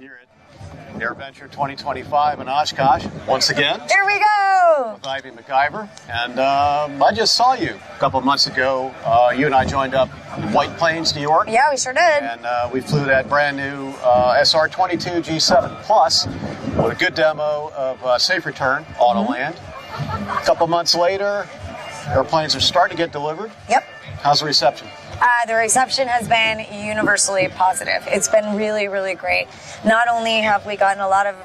here at AirVenture 2025 in Oshkosh once again. Here we go! With Ivy MacGyver. And I just saw you a couple of months ago. You and I joined up in White Plains, New York. Yeah, we sure did. And we flew that brand new SR22 G7 Plus with a good demo of safe return auto land. A couple months later, airplanes are starting to get delivered. Yep. How's the reception? The reception has been universally positive. It's been really, really great. Not only have we gotten a lot of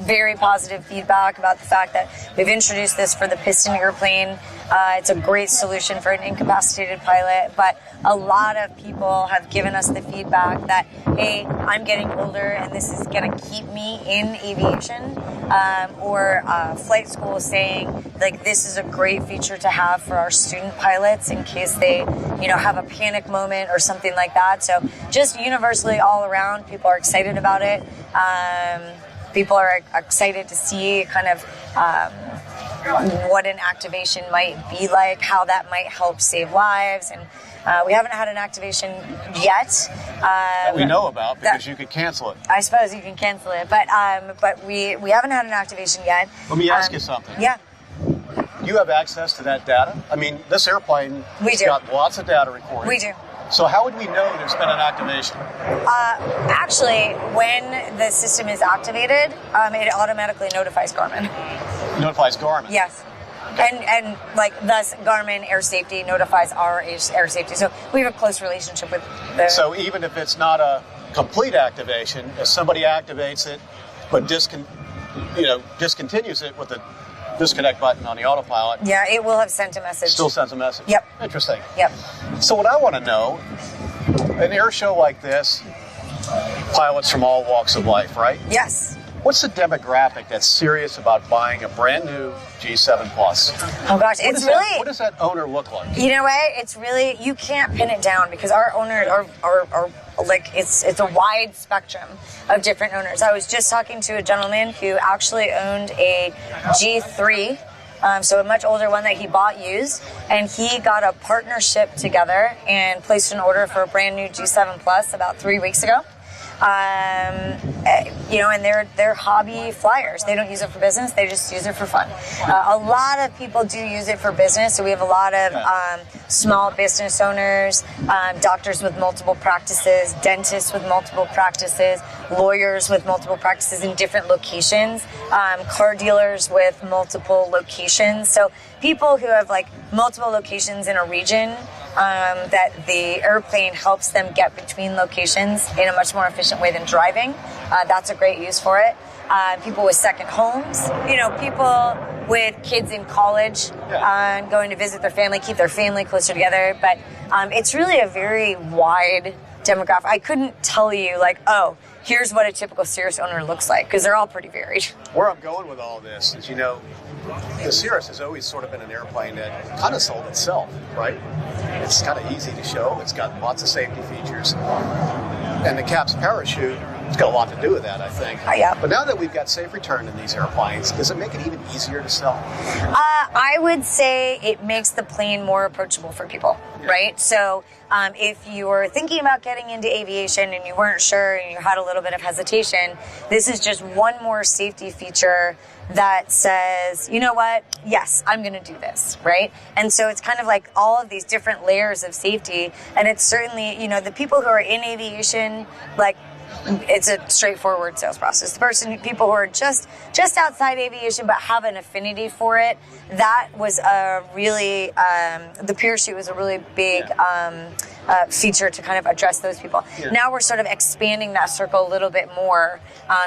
very positive feedback about the fact that we've introduced this for the piston airplane. It's a great solution for an incapacitated pilot, but a lot of people have given us the feedback that, hey, I'm getting older and this is going to keep me in aviation, or flight school is saying, like, this is a great feature to have for our student pilots in case they, have a panic moment or something like that. So just universally all around, people are excited about it. People are excited to see kind of what an activation might be like, how that might help save lives. And we haven't had an activation yet. That we know about because you could cancel it. I suppose you can cancel it, but we haven't had an activation yet. Let me ask you something. Yeah. You have access to that data? I mean, this airplane has got lots of data recorded. We do. So how would we know there's been an activation? Actually, when the system is activated, it automatically notifies Garmin. Notifies Garmin? Yes. Okay. And thus Garmin Air Safety notifies our Air Safety. So we have a close relationship with the... So even if it's not a complete activation, if somebody activates it but discontinues it with the disconnect button on the autopilot. Yeah, it will have sent a message. Still sends a message. Yep. Interesting. Yep. So what I want to know, an air show like this, pilots from all walks of life, right? Yes. What's the demographic that's serious about buying a brand new G7 Plus? Oh gosh, What does that owner look like? You know what? It's really, you can't pin it down because our owners are like, it's a wide spectrum of different owners. I was just talking to a gentleman who actually owned a G3, so a much older one that he bought used, and he got a partnership together and placed an order for a brand new G7 Plus about 3 weeks ago. And they're hobby flyers. They don't use it for business. They just use it for fun. A lot of people do use it for business. So we have a lot of small business owners, doctors with multiple practices, dentists with multiple practices, lawyers with multiple practices in different locations, car dealers with multiple locations. So people who have multiple locations in a region, that the airplane helps them get between locations in a much more efficient way than driving. That's a great use for it. People with second homes, people with kids in college, going to visit their family, keep their family closer together. But it's really a very wide demographic. I couldn't tell you here's what a typical Cirrus owner looks like, because they're all pretty varied. Where I'm going with all this is, the Cirrus has always sort of been an airplane that kind of sold itself, right? It's kind of easy to show. It's got lots of safety features. And the CAPS parachute, it's got a lot to do with that, I think. Yeah. But now that we've got safe return in these airplanes, does it make it even easier to sell? I would say it makes the plane more approachable for people, right? So if you were thinking about getting into aviation and you weren't sure and you had a little bit of hesitation, this is just one more safety feature that says, you know what, yes, I'm going to do this, right? And so it's kind of like all of these different layers of safety. And it's certainly, the people who are in aviation, it's a straightforward sales process. People who are just outside aviation but have an affinity for it, that was a really, the parachute was a really big feature to kind of address those people. Yeah. Now we're sort of expanding that circle a little bit more,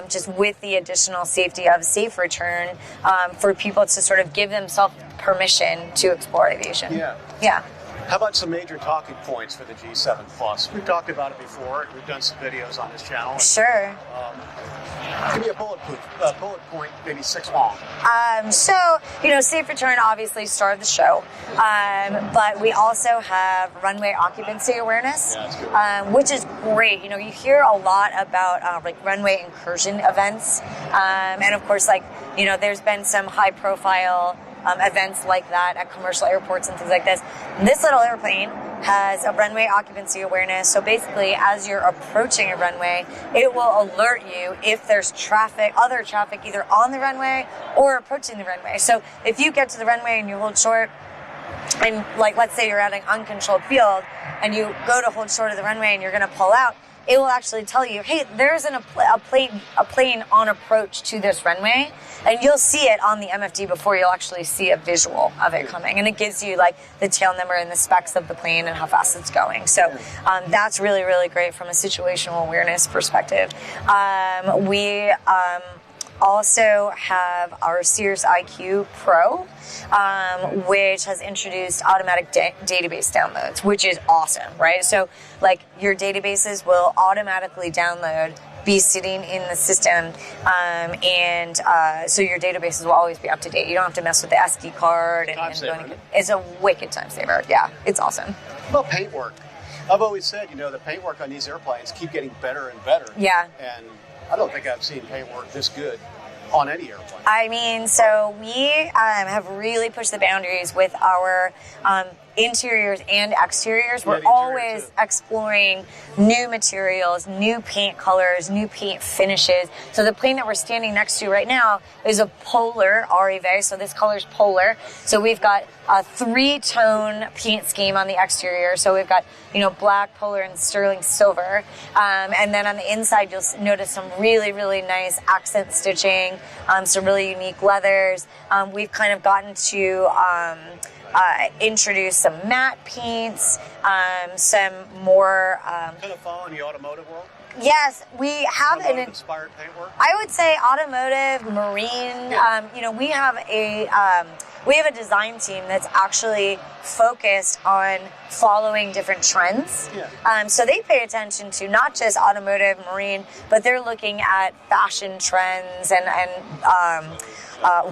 just with the additional safety of safe return, for people to sort of give themselves permission to explore aviation. Yeah. Yeah. How about some major talking points for the G7 Plus? We've talked about it before. We've done some videos on this channel. Sure. Give me a bullet point, maybe 6 long. Safe return, obviously, star of the show. But we also have runway occupancy awareness, which is great. You hear a lot about runway incursion events. And of course, there's been some high profile events like that at commercial airports and things like this. This little airplane has a runway occupancy awareness. So basically, as you're approaching a runway, it will alert you if there's other traffic either on the runway or approaching the runway. So if you get to the runway and you hold short, and like let's say you're at an uncontrolled field and you go to hold short of the runway and you're going to pull out, it will actually tell you, hey, there's a plane on approach to this runway, and you'll see it on the MFD before you'll actually see a visual of it coming, and it gives you like the tail number and the specs of the plane and how fast it's going. So that's really, really great from a situational awareness perspective. We also have our Cirrus IQ Pro, which has introduced automatic database downloads, which is awesome, right? So like your databases will automatically download, be sitting in the system, and so your databases will always be up to date. You don't have to mess with the SD card. It's a wicked time saver. Yeah, it's awesome. Well, paintwork. I've always said, the paintwork on these airplanes keep getting better and better. Yeah. And I don't think I've seen paintwork this good on any airplane. I mean, so we have really pushed the boundaries with our interiors and exteriors. We're always exploring new materials, new paint colors, new paint finishes. So the plane that we're standing next to right now is a polar REV. So this color is polar. So we've got a 3-tone paint scheme on the exterior. So we've got, black, polar, and sterling silver. And then on the inside, you'll notice some really, really nice accent stitching, some really unique leathers. We've kind of gotten to introduce some matte paints, some more... kind of following the automotive world? Yes, we have an inspired paintwork. I would say automotive, marine. Yeah. We have a design team that's actually focused on following different trends. Yeah. So they pay attention to not just automotive, marine, but they're looking at fashion trends and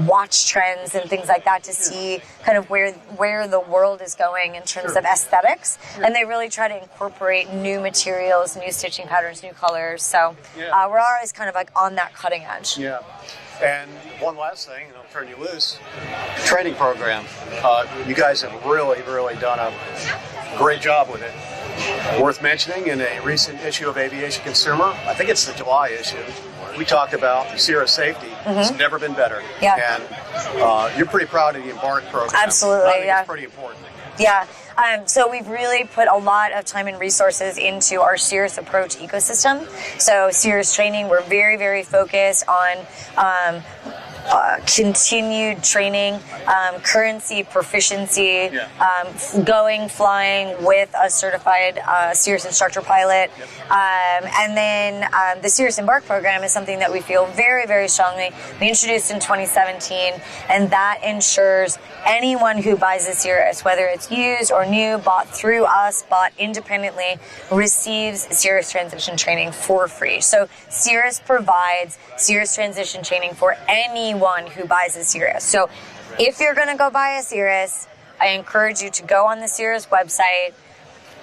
watch trends and things like that to see kind of where the world is going in terms of aesthetics. And they really try to incorporate new materials, new stitching patterns, new colors. So we're always kind of like on that cutting edge. Yeah. And one last thing, and I'll turn you loose, training program. You guys have really, really done a great job with it. Worth mentioning, in a recent issue of Aviation Consumer, I think it's the July issue, we talked about Cirrus safety. It's never been better. Yeah. And you're pretty proud of the Embark program. Absolutely, I think it's pretty important. Yeah. So we've really put a lot of time and resources into our Cirrus approach ecosystem. So Cirrus training, we're very, very focused on continued training, currency, proficiency, flying with a certified Cirrus instructor pilot. And then the Cirrus Embark program is something that we feel very, very strongly. We introduced in 2017, and that ensures anyone who buys a Cirrus, whether it's used or new, bought through us, bought independently, receives Cirrus transition training for free. So Cirrus provides Cirrus transition training for anyone who buys a Cirrus. So if you're going to go buy a Cirrus, I encourage you to go on the Cirrus website,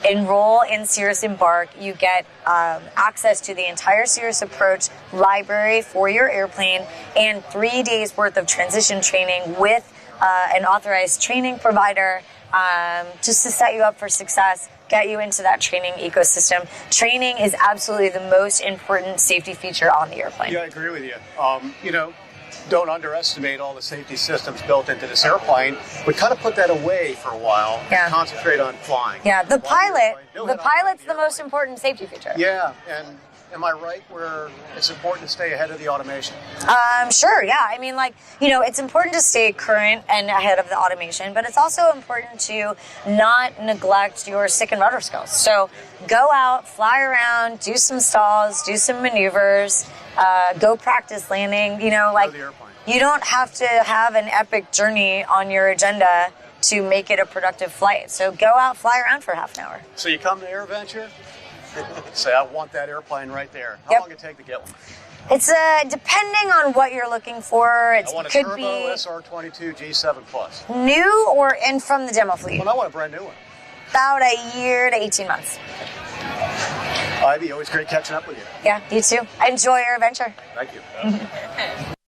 enroll in Cirrus Embark. You get access to the entire Cirrus Approach library for your airplane and 3 days worth of transition training with an authorized training provider just to set you up for success, get you into that training ecosystem. Training is absolutely the most important safety feature on the airplane. Yeah, I agree with you. Don't underestimate all the safety systems built into this airplane, but kind of put that away for a while and concentrate on flying. Yeah, the pilot's the most important safety feature. Yeah, and am I right where it's important to stay ahead of the automation? Sure, yeah. I mean, it's important to stay current and ahead of the automation, but it's also important to not neglect your stick and rudder skills. So go out, fly around, do some stalls, do some maneuvers, go practice landing. You don't have to have an epic journey on your agenda to make it a productive flight. So go out, fly around for half an hour. So you come to AirVenture, say, I want that airplane right there. How long it take to get one? It's depending on what you're looking for. I want a turbo SR22 G7 Plus. New and from the demo fleet? Well, I want a brand new one. About a year to 18 months. Ivy, always great catching up with you. Yeah, you too. Enjoy your adventure. Thank you.